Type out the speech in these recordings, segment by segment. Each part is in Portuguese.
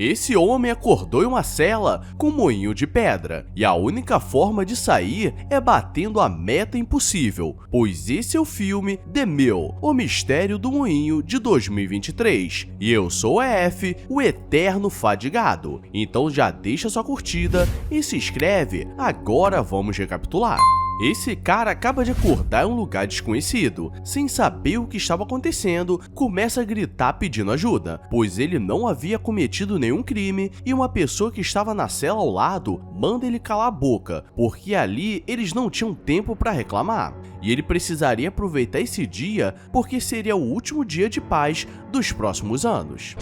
Esse homem acordou em uma cela com um moinho de pedra, e a única forma de sair é batendo a meta impossível, pois esse é o filme The Mill, O Mistério do Moinho, de 2023. E eu sou o EF, o eterno fadigado. Então já deixa sua curtida e se inscreve. Agora vamos recapitular. Esse cara acaba de acordar em um lugar desconhecido, sem saber o que estava acontecendo, começa a gritar pedindo ajuda, pois ele não havia cometido nenhum crime e uma pessoa que estava na cela ao lado manda ele calar a boca, porque ali eles não tinham tempo para reclamar, e ele precisaria aproveitar esse dia porque seria o último dia de paz dos próximos anos.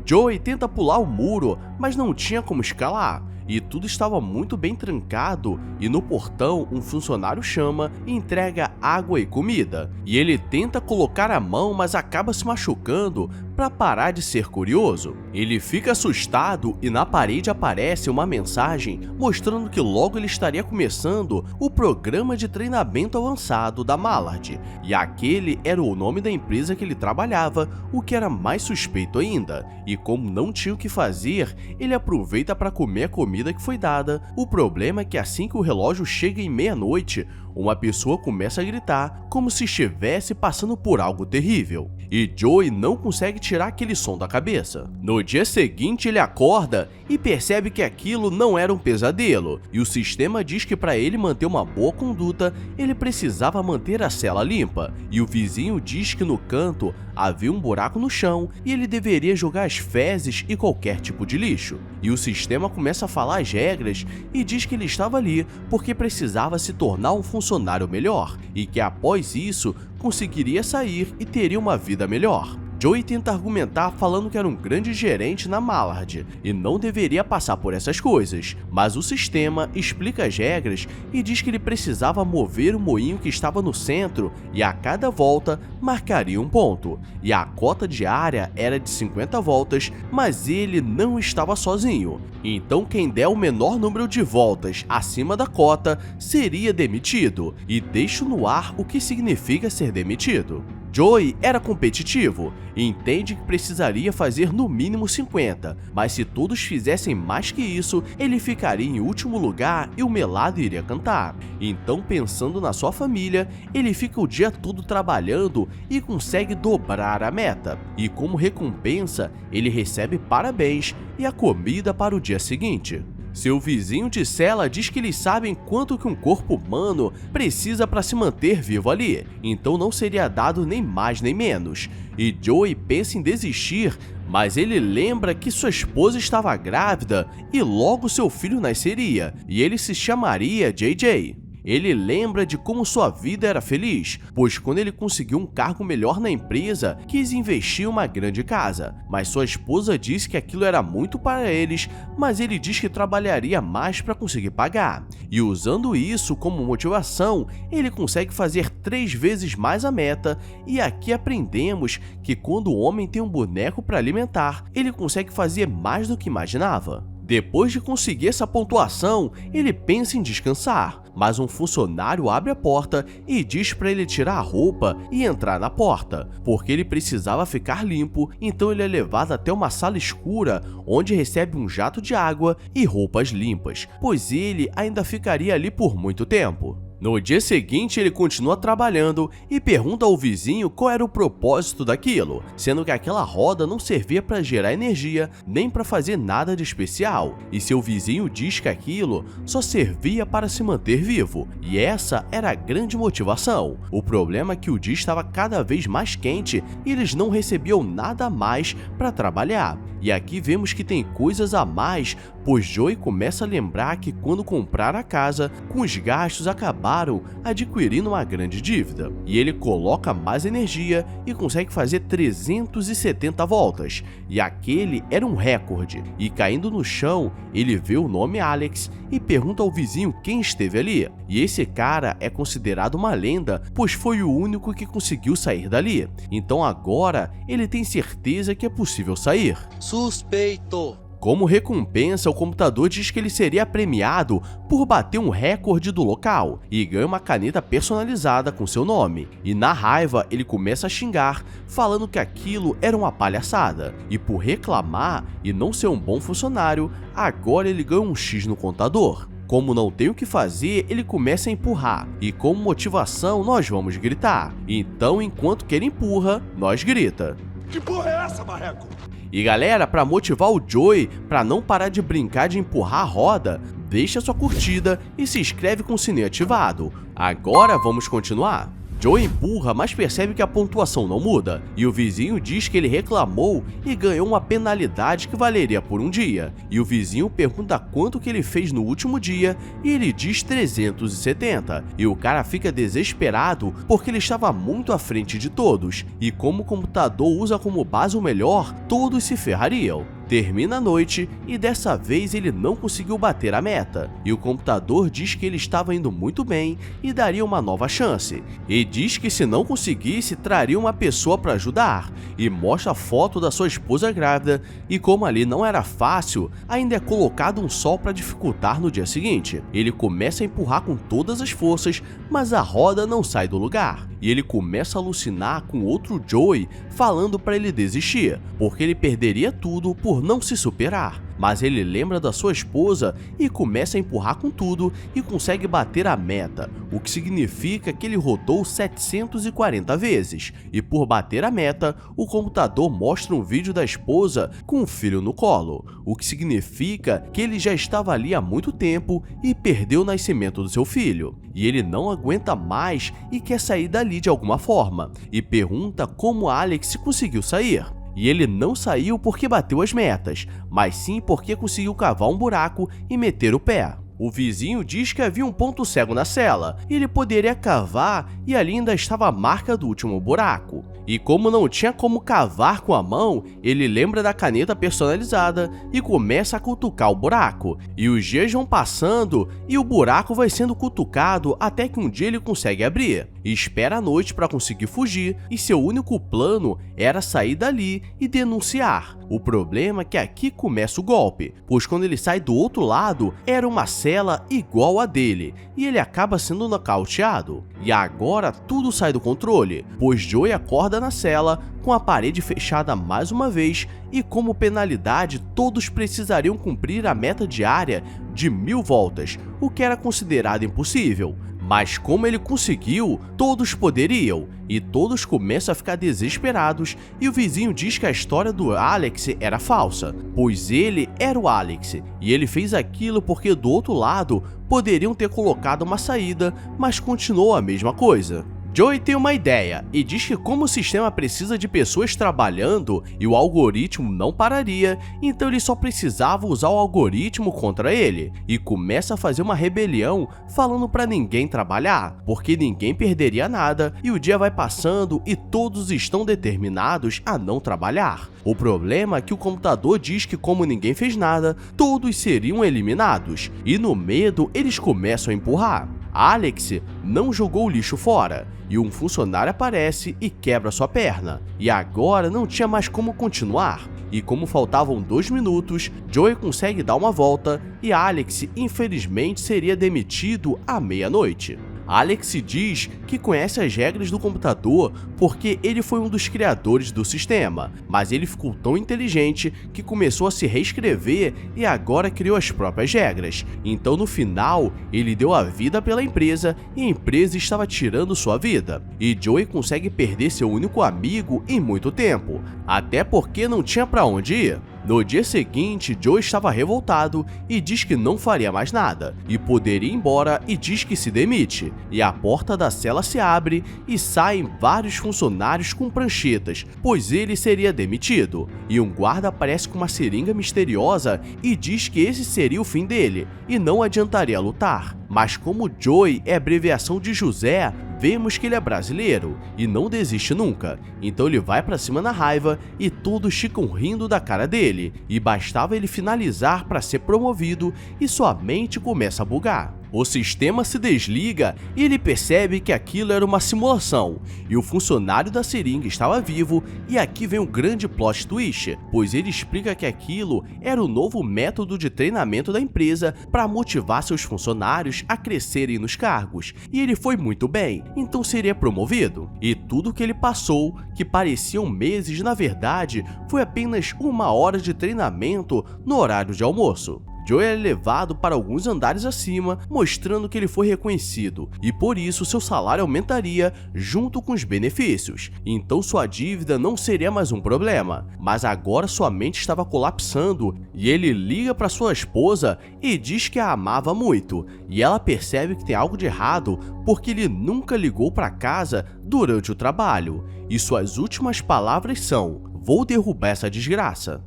Joey tenta pular o muro, mas não tinha como escalar. E tudo estava muito bem trancado, e no portão um funcionário chama e entrega água e comida. E ele tenta colocar a mão, mas acaba se machucando para parar de ser curioso. Ele fica assustado e na parede aparece uma mensagem mostrando que logo ele estaria começando o programa de treinamento avançado da Mallard. E aquele era o nome da empresa que ele trabalhava, o que era mais suspeito ainda. E como não tinha o que fazer, ele aproveita para comer a comida que foi dada. O problema é que assim que o relógio chega em meia-noite, uma pessoa começa a gritar como se estivesse passando por algo terrível. E Joey não consegue tirar aquele som da cabeça. No dia seguinte ele acorda e percebe que aquilo não era um pesadelo, e o sistema diz que para ele manter uma boa conduta, ele precisava manter a cela limpa, e o vizinho diz que no canto havia um buraco no chão e ele deveria jogar as fezes e qualquer tipo de lixo. E o sistema começa a falar as regras e diz que ele estava ali porque precisava se tornar um funcionário melhor, e que após isso conseguiria sair e teria uma vida melhor. Joey tenta argumentar falando que era um grande gerente na Mallard e não deveria passar por essas coisas, mas o sistema explica as regras e diz que ele precisava mover o moinho que estava no centro e a cada volta marcaria um ponto, e a cota diária era de 50 voltas, mas ele não estava sozinho. Então quem der o menor número de voltas acima da cota seria demitido, e deixo no ar o que significa ser demitido. Joey era competitivo e entende que precisaria fazer no mínimo 50, mas se todos fizessem mais que isso, ele ficaria em último lugar e o melado iria cantar. Então, pensando na sua família, ele fica o dia todo trabalhando e consegue dobrar a meta. E como recompensa, ele recebe parabéns e a comida para o dia seguinte. Seu vizinho de cela diz que eles sabem quanto que um corpo humano precisa para se manter vivo ali, então não seria dado nem mais nem menos. E Joey pensa em desistir, mas ele lembra que sua esposa estava grávida e logo seu filho nasceria, e ele se chamaria JJ. Ele lembra de como sua vida era feliz, pois quando ele conseguiu um cargo melhor na empresa, quis investir em uma grande casa. Mas sua esposa disse que aquilo era muito para eles, mas ele diz que trabalharia mais para conseguir pagar. E usando isso como motivação, ele consegue fazer 3 vezes mais a meta, e aqui aprendemos que quando o homem tem um boneco para alimentar, ele consegue fazer mais do que imaginava. Depois de conseguir essa pontuação, ele pensa em descansar, mas um funcionário abre a porta e diz para ele tirar a roupa e entrar na porta, porque ele precisava ficar limpo, então ele é levado até uma sala escura, onde recebe um jato de água e roupas limpas, pois ele ainda ficaria ali por muito tempo. No dia seguinte, ele continua trabalhando e pergunta ao vizinho qual era o propósito daquilo, sendo que aquela roda não servia para gerar energia nem para fazer nada de especial, e seu vizinho diz que aquilo só servia para se manter vivo, e essa era a grande motivação. O problema é que o dia estava cada vez mais quente e eles não recebiam nada a mais para trabalhar. E aqui vemos que tem coisas a mais, pois Joey começa a lembrar que quando comprar a casa, com os gastos acabaram adquirindo uma grande dívida. E ele coloca mais energia e consegue fazer 370 voltas. E aquele era um recorde. E caindo no chão, ele vê o nome Alex e pergunta ao vizinho quem esteve ali. E esse cara é considerado uma lenda, pois foi o único que conseguiu sair dali. Então agora ele tem certeza que é possível sair. Suspeito! como recompensa, o computador diz que ele seria premiado por bater um recorde do local e ganha uma caneta personalizada com seu nome. E na raiva, ele começa a xingar, falando que aquilo era uma palhaçada. E por reclamar e não ser um bom funcionário, agora ele ganha um X no contador. Como não tem o que fazer, ele começa a empurrar, e como motivação nós vamos gritar. Então, enquanto que ele empurra, nós grita. Que porra é essa, marreco? E galera, para motivar o Joey para não parar de brincar de empurrar a roda, deixa sua curtida e se inscreve com o sininho ativado. Agora vamos continuar. Joey empurra, mas percebe que a pontuação não muda, e o vizinho diz que ele reclamou e ganhou uma penalidade que valeria por um dia. E o vizinho pergunta quanto que ele fez no último dia, e ele diz 370. E o cara fica desesperado porque ele estava muito à frente de todos, e como o computador usa como base o melhor, todos se ferrariam. Termina a noite e dessa vez ele não conseguiu bater a meta, e o computador diz que ele estava indo muito bem e daria uma nova chance, e diz que se não conseguisse traria uma pessoa para ajudar, e mostra a foto da sua esposa grávida, e como ali não era fácil, ainda é colocado um sol para dificultar no dia seguinte. Ele começa a empurrar com todas as forças, mas a roda não sai do lugar, e ele começa a alucinar com outro Joey falando para ele desistir, porque ele perderia tudo por não se superar. Mas ele lembra da sua esposa e começa a empurrar com tudo e consegue bater a meta, o que significa que ele rodou 740 vezes. E por bater a meta, o computador mostra um vídeo da esposa com o filho no colo, o que significa que ele já estava ali há muito tempo e perdeu o nascimento do seu filho. E ele não aguenta mais e quer sair dali de alguma forma, e pergunta como Alex conseguiu sair. E ele não saiu porque bateu as metas, mas sim porque conseguiu cavar um buraco e meter o pé. O vizinho diz que havia um ponto cego na cela, e ele poderia cavar e ali ainda estava a marca do último buraco. E como não tinha como cavar com a mão, ele lembra da caneta personalizada e começa a cutucar o buraco. E os dias vão passando e o buraco vai sendo cutucado até que um dia ele consegue abrir. E espera a noite para conseguir fugir, e seu único plano era sair dali e denunciar. O problema é que aqui começa o golpe, pois quando ele sai do outro lado, era uma cela igual a dele, e ele acaba sendo nocauteado. E agora tudo sai do controle, pois Joey acorda na cela com a parede fechada mais uma vez, e como penalidade todos precisariam cumprir a meta diária de 1000 voltas, o que era considerado impossível. Mas como ele conseguiu, todos poderiam, e todos começam a ficar desesperados, e o vizinho diz que a história do Alex era falsa, pois ele era o Alex, e ele fez aquilo porque do outro lado poderiam ter colocado uma saída, mas continuou a mesma coisa. Joey tem uma ideia e diz que como o sistema precisa de pessoas trabalhando e o algoritmo não pararia, então ele só precisava usar o algoritmo contra ele, e começa a fazer uma rebelião falando para ninguém trabalhar, porque ninguém perderia nada, e o dia vai passando e todos estão determinados a não trabalhar. O problema é que o computador diz que como ninguém fez nada, todos seriam eliminados, e no medo eles começam a empurrar. Alex não jogou o lixo fora, e um funcionário aparece e quebra sua perna, e agora não tinha mais como continuar. E como faltavam 2 minutos, Joey consegue dar uma volta e Alex infelizmente seria demitido à meia-noite. Alex diz que conhece as regras do computador porque ele foi um dos criadores do sistema, mas ele ficou tão inteligente que começou a se reescrever e agora criou as próprias regras. Então no final, ele deu a vida pela empresa e a empresa estava tirando sua vida. E Joey consegue perder seu único amigo em muito tempo, até porque não tinha para onde ir. No dia seguinte, Joey estava revoltado e diz que não faria mais nada, e poderia ir embora e diz que se demite. E a porta da cela se abre e saem vários funcionários com pranchetas, pois ele seria demitido. E um guarda aparece com uma seringa misteriosa e diz que esse seria o fim dele, e não adiantaria lutar. Mas como Joey é abreviação de José, vemos que ele é brasileiro e não desiste nunca. Então ele vai pra cima na raiva e todos ficam rindo da cara dele, e bastava ele finalizar para ser promovido e sua mente começa a bugar. O sistema se desliga e ele percebe que aquilo era uma simulação, e o funcionário da seringa estava vivo, e aqui vem um grande plot twist, pois ele explica que aquilo era o novo método de treinamento da empresa para motivar seus funcionários a crescerem nos cargos, e ele foi muito bem, então seria promovido. E tudo que ele passou, que pareciam meses, na verdade, foi apenas 1 hora de treinamento no horário de almoço. Joey é levado para alguns andares acima, mostrando que ele foi reconhecido, e por isso seu salário aumentaria junto com os benefícios. Então sua dívida não seria mais um problema, mas agora sua mente estava colapsando, e ele liga para sua esposa e diz que a amava muito, e ela percebe que tem algo de errado porque ele nunca ligou para casa durante o trabalho, e suas últimas palavras são: "Vou derrubar essa desgraça."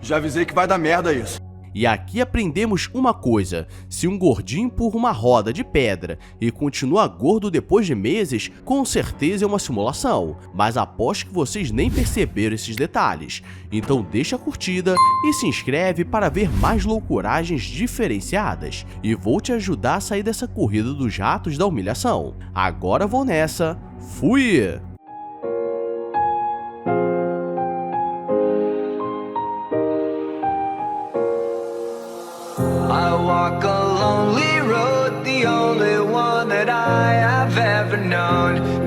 Já avisei que vai dar merda isso. E aqui aprendemos uma coisa: se um gordinho empurra uma roda de pedra e continua gordo depois de meses, com certeza é uma simulação, mas aposto que vocês nem perceberam esses detalhes. Então deixa a curtida e se inscreve para ver mais loucuragens diferenciadas, e vou te ajudar a sair dessa corrida dos ratos da humilhação. Agora vou nessa, fui! I walk a lonely road, the only one that I have ever known.